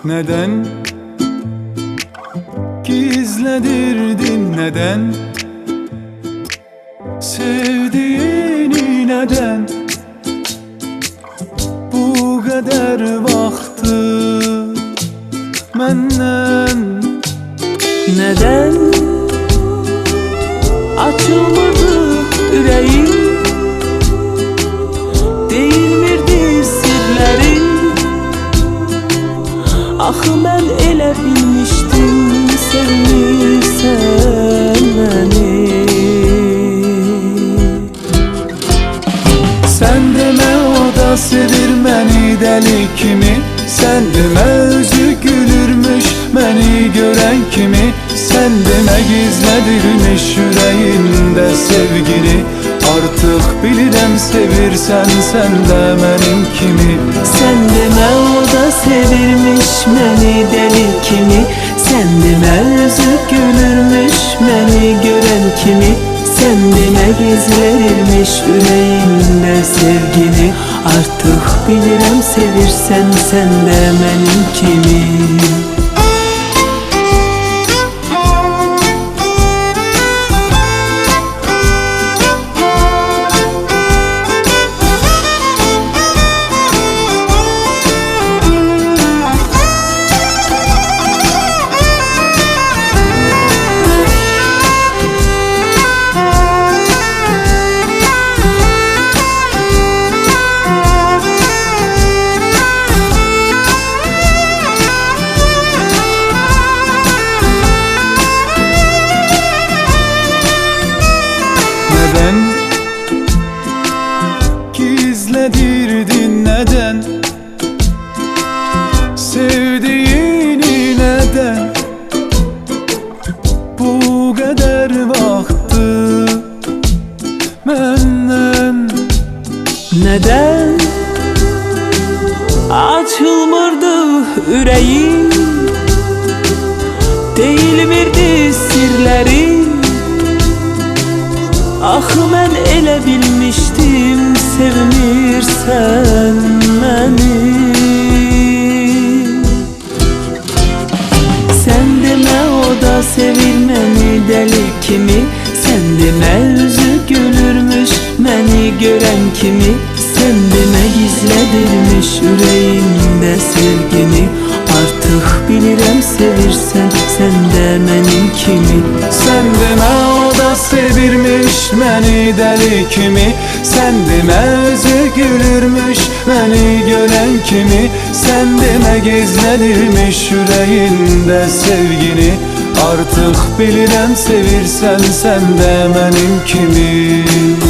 Neden gizledirdin, neden sevdiğini, neden bu kadar vaxtı məndən? Neden açılmadı ürəyim, deyilmirdi sirlərin? Axı mən elə bilmişdim sevmirsən məni. Sən demə o da sevir məni dəli kimi, sən demə özü gülürmüş məni görən kimi, sən demə gizlədirmiş ürəyində sevgini. Artıq bilirəm sevirsən sən də mənim kimi. Sən demə o da sevirmiş məni dəli kimi, sən demə özü gülürmüş məni görən kimi, sən demə gizlədirmiş ürəyində sevgini. Artıq bilirəm sevirsən sən də mənim kimi. Neden gizledirdin, neden sevdiğini, neden bu kadar vaxtı məndən? Neden açılmırdı ürəyim, deyilmirdi sirlərin? Axı mən elə bilmişdim sevmirsən məni. Sən demə o da sevir məni dəli kimi, sən demə özü gülürmüş məni görən kimi, sən demə gizlədirmiş ürəyimdə sevgini. Artıq bilirəm sevirsən sən də mənim kimi. Sən demə o da sevirmiş məni dəli kimi, sən demə özü gülürmüş məni görən kimi, sən demə gizlədirmiş ürəyində sevgini. Artıq bilirəm sevirsən sən də mənim kimi.